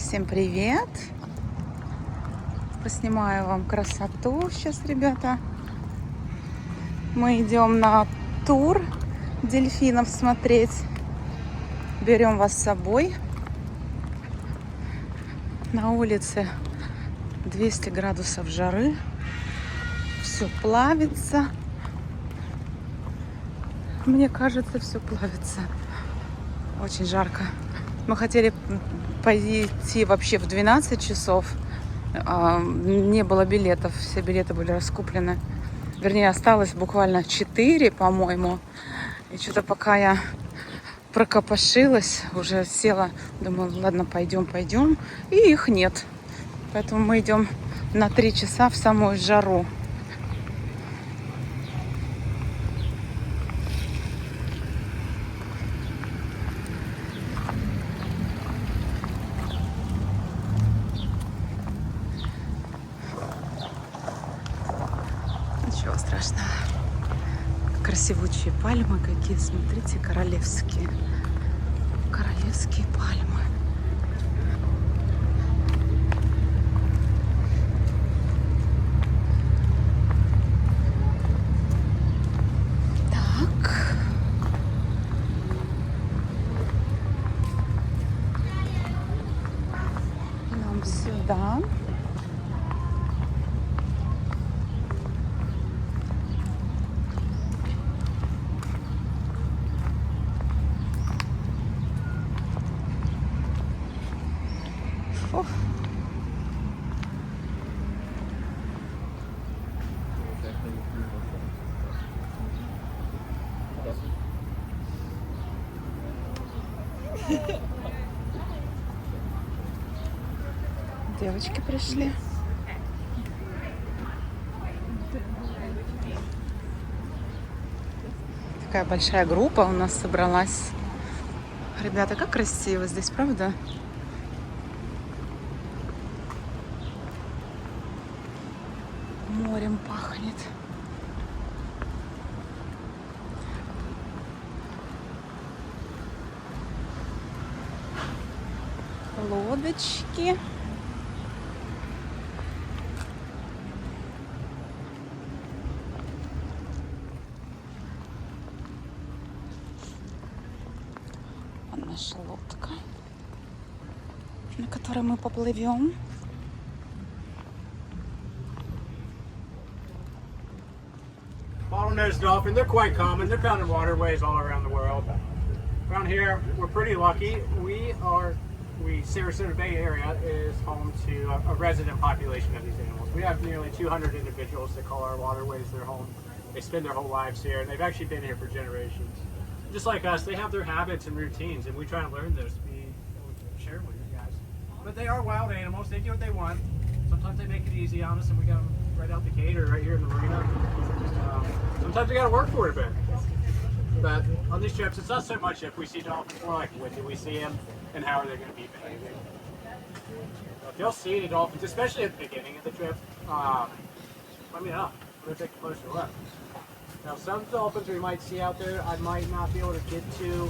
Всем привет! Поснимаю вам красоту сейчас, ребята. Мы идем на тур дельфинов смотреть. Берем вас с собой. На улице 200 градусов жары. Все плавится. Мне кажется, все плавится. Очень жарко. Мы хотели пойти вообще в 12 часов. Не было билетов. Все билеты были раскуплены. Вернее, осталось буквально 4, по-моему. И что-то пока я прокопошилась, уже села, думаю, ладно, пойдем. И их нет. Поэтому мы идем на 3 часа в самую жару. Ничего страшного. Красивучие пальмы какие, смотрите, королевские. Королевские пальмы. Так. Нам сюда. Фух. Девочки пришли. Такая большая группа у нас собралась. Ребята, как красиво здесь, правда? Морем пахнет. Лодочки. Вот наша лодка, на которой мы поплывем. Bottlenose dolphin, they're quite common. They're found in waterways all around the world. Around here, we're pretty lucky. Sarasota Bay area is home to a resident population of these animals. We have nearly 200 individuals that call our waterways their home. They spend their whole lives here, and they've actually been here for generations. Just like us, they have their habits and routines, and we try to learn those to be share with you guys. But they are wild animals. They do what they want. Sometimes they make it easy on us, and we got them right out the gate or right here in the marina. Sometimes we got to work for it a bit. But on these trips, it's not so much if we see dolphins, more like when do we see them and how are they going to be behaving. If you'll see the dolphins, especially at the beginning of the trip, let me know. We'll take a closer look. Now, some dolphins we might see out there, I might not be able to get to.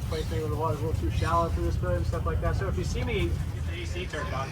Place maybe where the water's a little too shallow for this boat and stuff like that. So if you see me, get the AC turned on.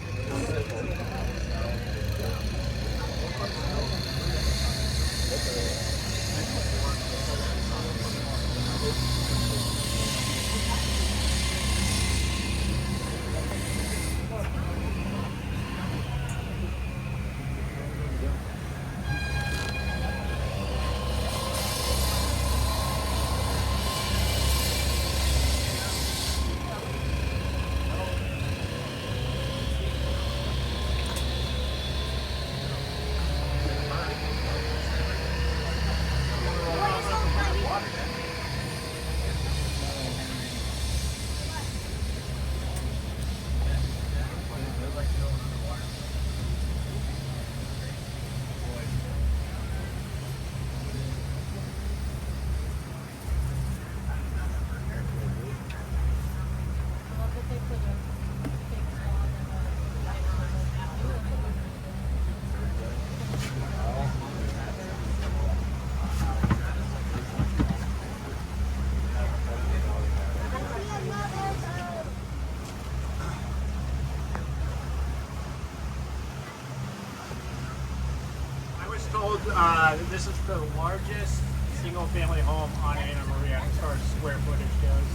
This is the largest single-family home on Anna Maria as far as square footage goes.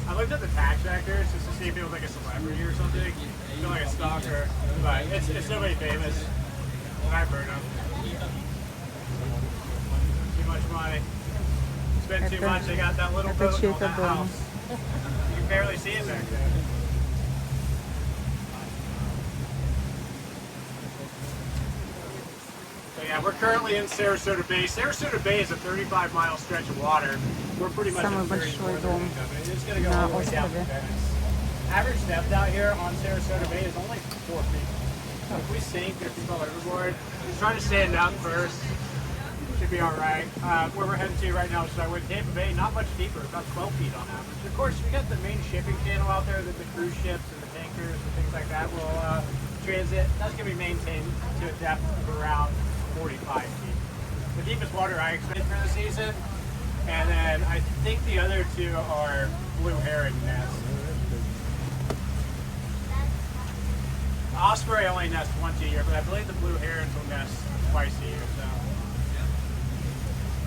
I looked at the tax records just to see if it was like a celebrity or something. You know, like a stalker. But it's nobody famous that I've heard of. Too much money. Spend too much. They got that little boat on that house. You can barely see it back there. So yeah, we're currently in Sarasota Bay. Sarasota Bay is a 35-mile stretch of water. We're pretty much Самый at the very большой northern дом end of it. It's going to go all the way down to Venice. Average depth out here on Sarasota Bay is only 4 feet. So if we sink or if we fall overboard, just try to stand up first. Should be all right. Where we're heading to right now is with Tampa Bay, not much deeper, about 12 feet on average. Of course, we got the main shipping channel out there that the cruise ships and the tankers and things like that will transit. That's going to be maintained to a depth of around 45 feet. The deepest water I expect for the season, and then I think the other two are blue heron nests. The osprey only nests once a year, but I believe the blue herons will nest twice a year. So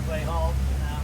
play hall now.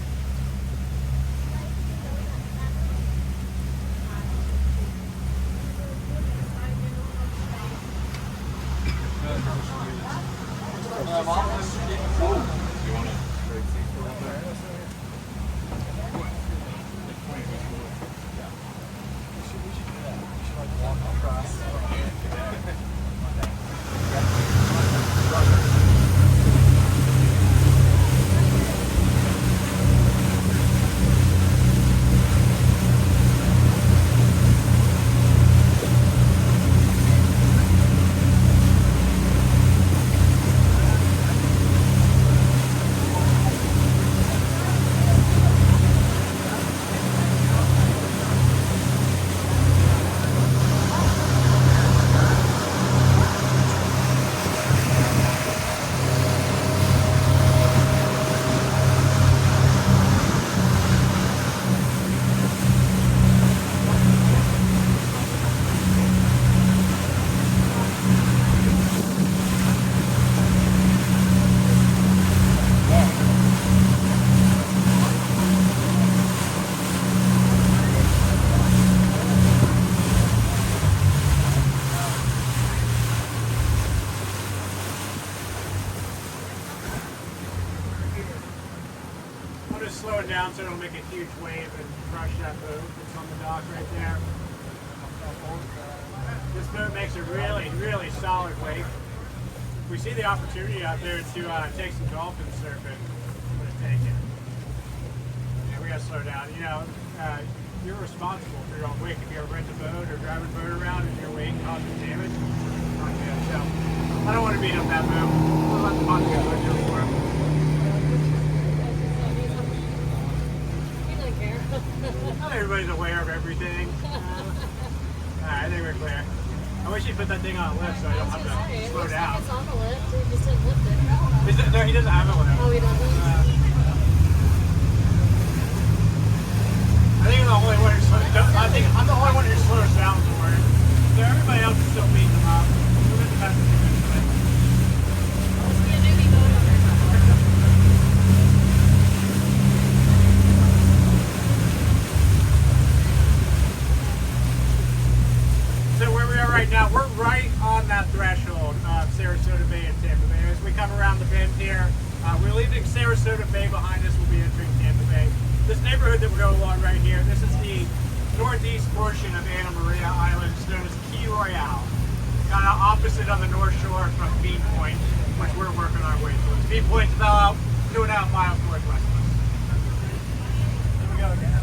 Slow it down so it'll make a huge wave and crush that boat that's on the dock right there. This boat makes a really, really solid wake. We see the opportunity out there to take some dolphin surfing. I'm going to take it. Yeah, we got to slow down. You know, you're responsible for your own wake. If you ever rent a boat or drive a boat around and your wake causes damage, not good. So I don't want to beat up that boat. We'll let the podcast go do it for him. Not everybody's aware of everything. I think we're clear. I wish you put that thing on a lift so I don't have to slow down. It's on the lift. He just didn't lift it. No, he doesn't have a lift. Oh, he doesn't? I think I'm the only one who I'm the only one who slows down for it. So everybody else is still beating them up. We're going to have to do it. Must be a newbie boat owner. So where we are right now, we're right on that threshold of Sarasota Bay and Tampa Bay. As we come around the bend here, we're leaving Sarasota Bay behind us. We'll be entering Tampa Bay. This neighborhood that we're going along right here, this is the northeast portion of Anna Maria Island, it's known as Key Royale. Kind of opposite on the north shore from Bean Point, which we're working our way towards. Bean Point's about 2.5 miles northwest of us. Here we go again.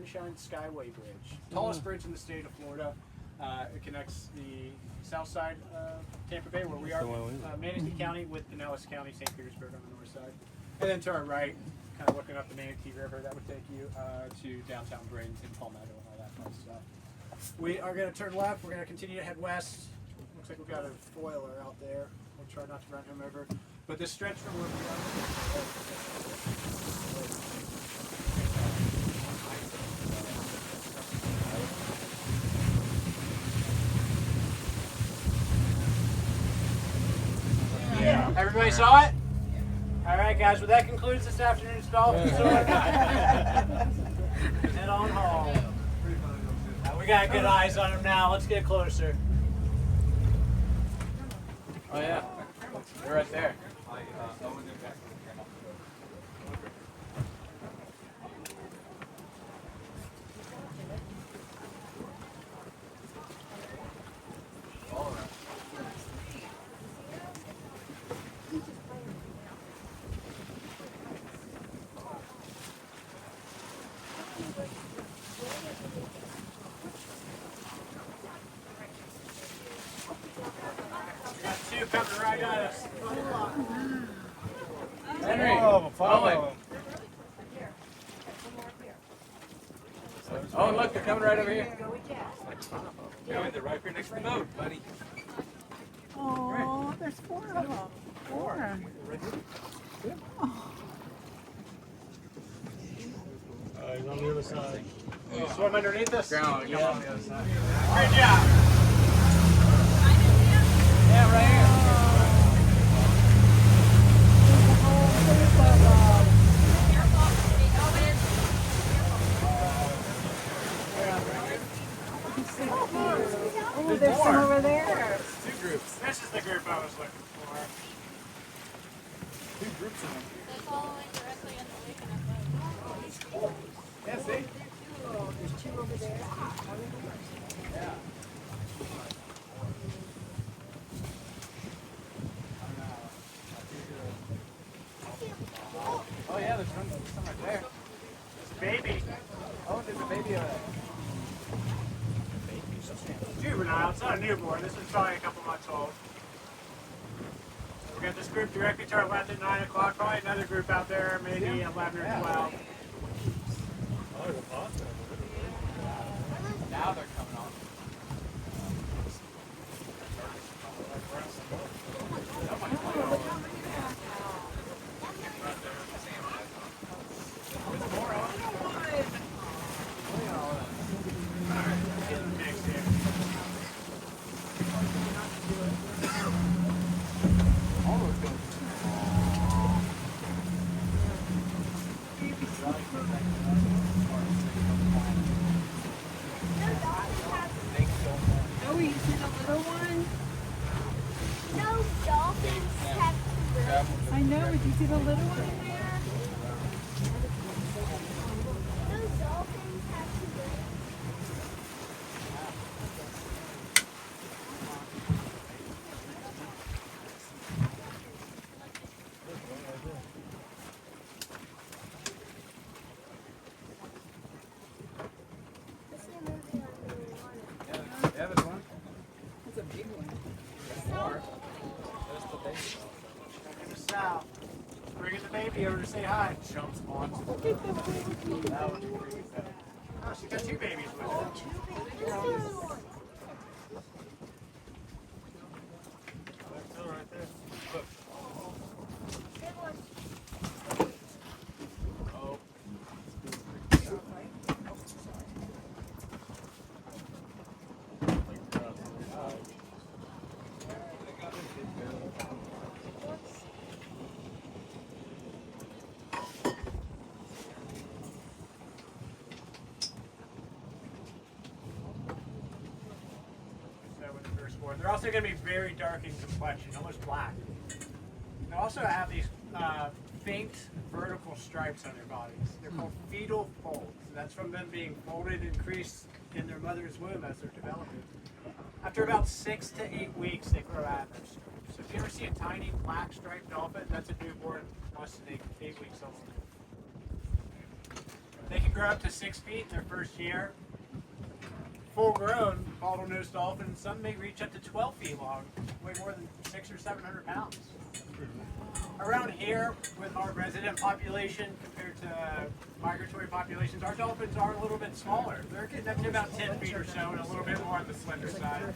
Sunshine Skyway Bridge. Tallest bridge in the state of Florida. It connects the south side of Tampa Bay, where we are, Manatee County, with Pinellas County, St. Petersburg on the north side. And then to our right, kind of looking up the Manatee River, that would take you to downtown Bradenton and Palmetto and all that fun stuff. We are going to turn left. We're going to continue to head west. Looks like we've got a foiler out there. We'll try not to run him over. But this stretch from where we are. Yeah. Everybody saw it? All right, guys. Well, that concludes this afternoon's Dolphin tour. Head on home. We got good eyes on him now. Let's get closer. Oh yeah, they're right there. Coming right at us. Henry. Oh, look, they're coming right over here. They're right here next to the boat, buddy. Oh, there's 4 of them. 4. He's on the other side. You swim underneath us? Ground, come on the other side. Great job. Yeah, right here. Oh, there's some over there. 2 groups. This is the group I was looking for. 2 groups in them. They're following directly in the lake and up. Yeah, see? There's 2 over there. Yeah. Oh yeah, there's some right there. There's a baby. Oh, there's a baby over there. Juvenile. It's not a newborn. This is probably a couple months old. We got this group directly to our left at 9 o'clock. Probably another group out there, maybe 11 or 12. Now they're coming on. No dolphins have to I know. Did you see the little one in there? No dolphins have to Yeah, there's one. That's a big one. That's the baby. Check this out. Bringing the baby over to say hi. Jumps onto the boat. That would be pretty good. Oh, she's got 2 babies with her. That's still right there. Look. Oh. They're also going to be very dark in complexion, almost black. They also have these faint vertical stripes on their bodies. They're called fetal folds. That's from them being folded and creased in their mother's womb as they're developing. After about 6 to 8 weeks, they grow antlers. So if you ever see a tiny black striped dolphin, that's a newborn less than 8 weeks old. They can grow up to 6 feet in their first year. Full-grown bottlenose dolphins, some may reach up to 12 feet long, weigh more than 600 or 700 pounds. Around here, with our resident population compared to migratory populations, our dolphins are a little bit smaller. They're getting up to about 10 feet or so and a little bit more on the slender side.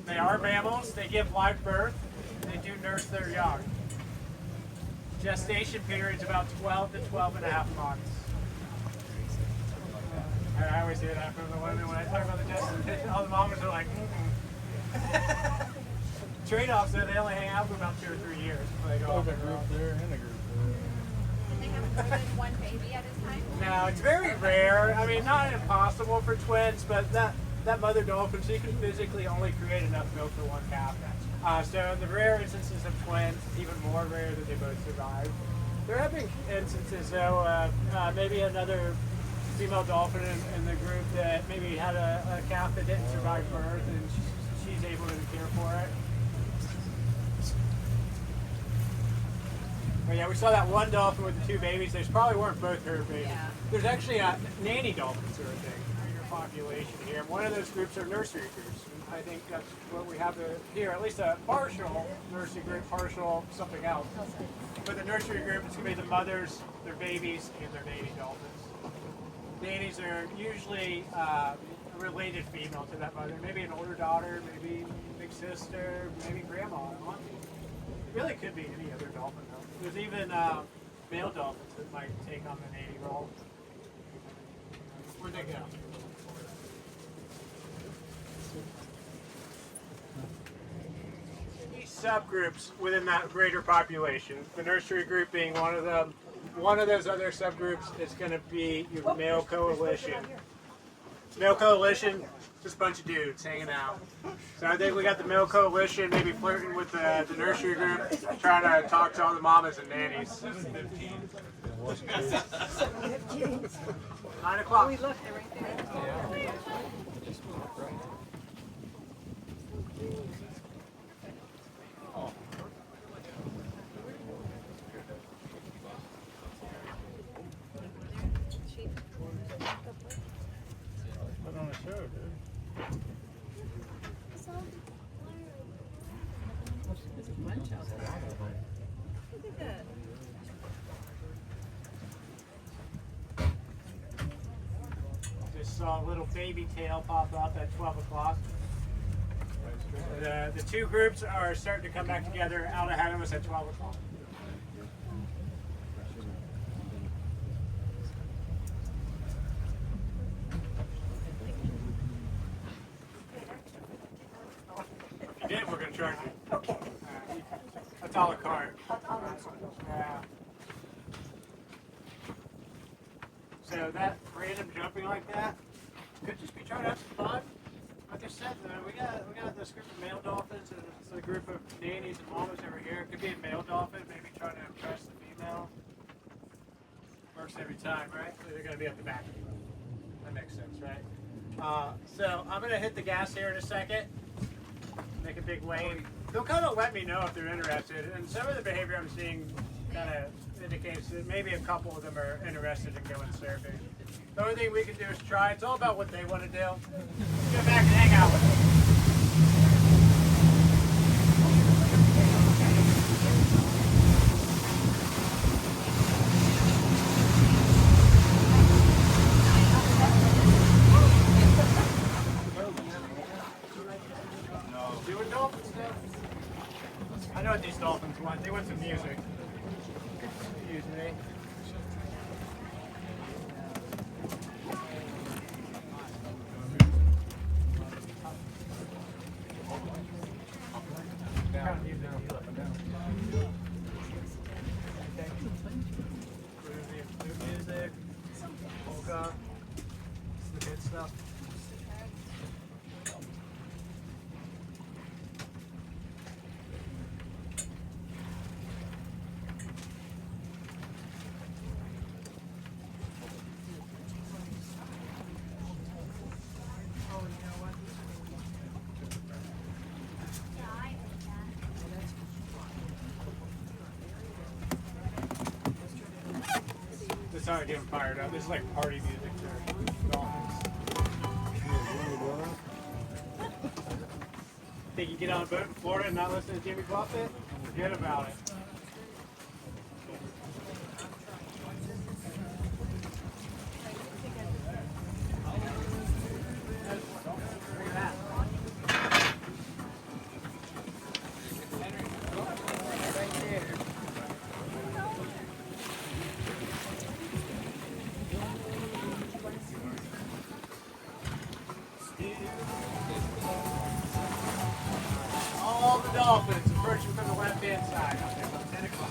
They are mammals. They give live birth. They do nurse their young. Gestation period is about 12 to 12 and a half months. I always hear that from the women when I talk about the gestation. All the mamas are like, Trade-offs, though, they only hang out for about 2 or 3 years before they go off. A group there and a group And they have more than one baby at a time? No, it's very rare. I mean, not impossible for twins, but that mother dolphin, she can physically only create enough milk for one calf. So in the rare instances of twins, it's even more rare that they both survive. There have been instances, though, maybe another female dolphin in the group that maybe had a calf that didn't survive birth, and she's able to care for it. But yeah, we saw that one dolphin with the 2 babies. Those probably weren't both her babies. Yeah. There's actually nanny dolphins are a thing, breeder population here. One of those groups are nursery groups. And I think that's what we have here, at least a partial nursery group, partial something else. With the nursery group, it's going to be the mothers, their babies, and their nanny dolphins. Nannies are usually a related female to that mother. Maybe an older daughter, maybe big sister, maybe grandma, auntie. It really could be any other dolphin though. There's even male dolphins that might take on the nanny role. Where'd they go? These subgroups within that greater population, the nursery group being one of them. One of those other subgroups is going to be your male coalition. Male coalition, just a bunch of dudes hanging out. So I think we got the male coalition maybe flirting with the nursery group, trying to talk to all the mamas and nannies. 9 o'clock. We looked, they're right there. Put on a show, dude. There's a bunch out there. Look at that. Just saw a little baby tail pop up at 12 o'clock. The 2 groups are starting to come back together out ahead of us at 12 o'clock. If you did, we're going to charge you. Okay. That's a la carte. Yeah. So that random jumping like that could just be trying to have some fun. Like I said, we got this group of male dolphins and it's a group of nannies and mamas over here. It could be a male dolphin, maybe trying to impress the female. Works every time, right? So they're going to be at the back. That makes sense, right? So I'm going to hit the gas here in a second. Make a big wave. They'll kind of let me know if they're interested. And some of the behavior I'm seeing kind of indicates that maybe a couple of them are interested in going surfing. The only thing we can do is try. It's all about what they want to do. Let's go back and hang out with them. Doing dolphin stuff. I know what these dolphins want. They want some music. Excuse me. Music, polka, it's the good stuff. Sorry, getting fired up. This is like party music for dolphins. Think you get on a boat in Florida and not listen to Jimmy Buffett? Forget about it. All the dolphins approaching from the left-hand side out there about 10 o'clock.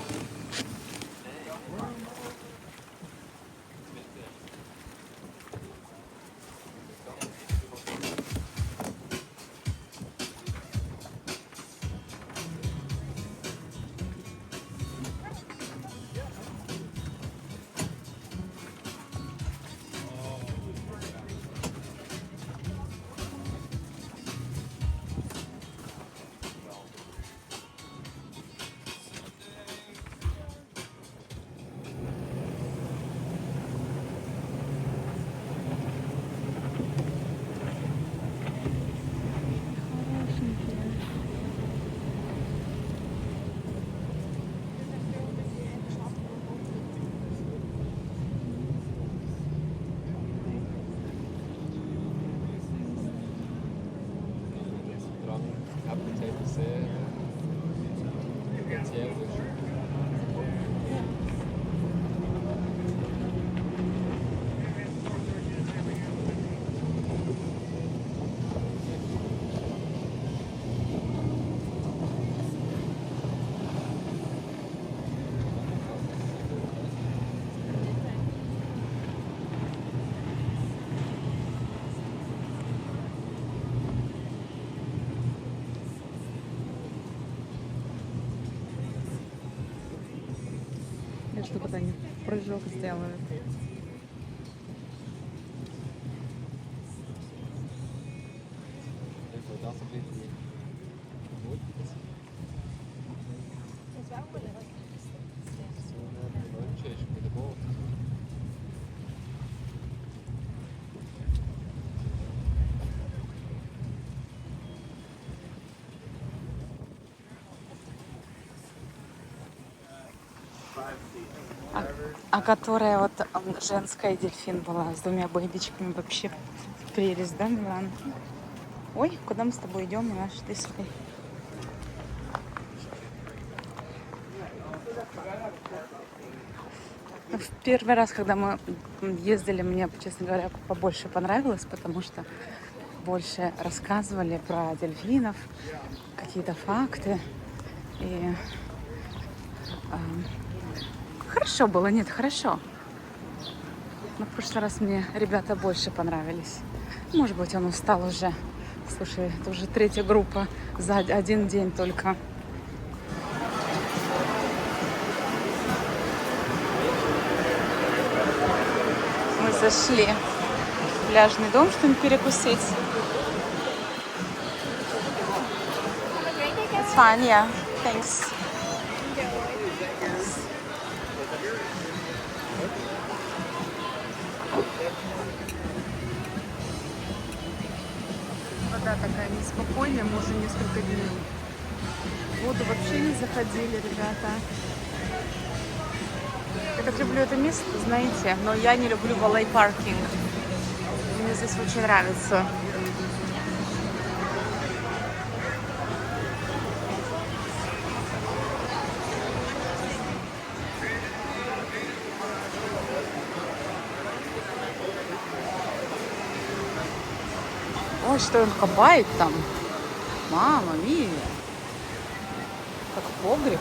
Что когда они прыжок сделают. А которая вот женская дельфин была с двумя бэйбичками. Вообще прелесть, да, Милан? Ой, куда мы с тобой идем, Милаш? Ты сюда. В первый раз, когда мы ездили, мне, честно говоря, побольше понравилось, потому что больше рассказывали про дельфинов, какие-то факты. И хорошо было, нет, хорошо. Но в прошлый раз мне ребята больше понравились. Может быть, он устал уже. Слушай, это уже третья группа за один день только. Мы зашли в пляжный дом, чтобы перекусить. It's fine, yeah. Thanks. Вода такая неспокойная, мы уже несколько дней. В воду вообще не заходили, ребята. Я так люблю это место, знаете, но я не люблю valet паркинг. Мне здесь очень нравится. Ой, что он копает там? Мама, мия. Как погреб.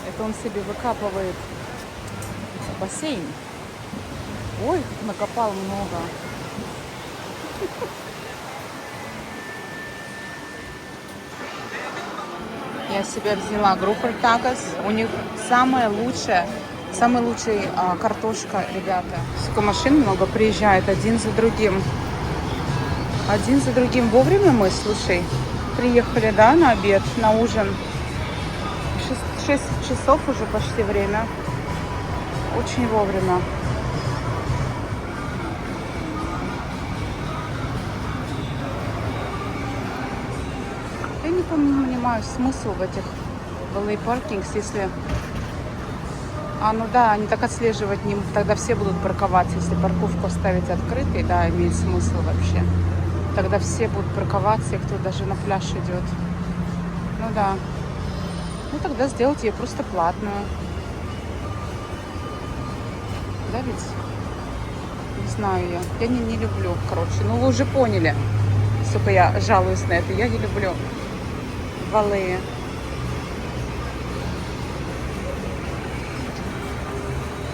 Это он себе выкапывает бассейн. Ой, накопал много. Я себе взяла группу такос. У них самый лучший картошка, ребята. Сколько машин много приезжает один за другим. Один за другим. Вовремя мы, слушай, приехали, да, на обед, на ужин. 6 часов уже почти время. очень вовремя. Я не понимаю смысл в этих valet parkings, если... ну да, они так отслеживать не... Тогда все будут парковаться. Если парковку оставить открытой, да, имеет смысл вообще. Тогда все будут парковаться, и кто даже на пляж идет. Ну да. Ну тогда сделать ее просто платную. Да ведь? Не знаю я. Я не люблю, короче. Ну вы уже поняли, сколько я жалуюсь на это. Я не люблю валеи.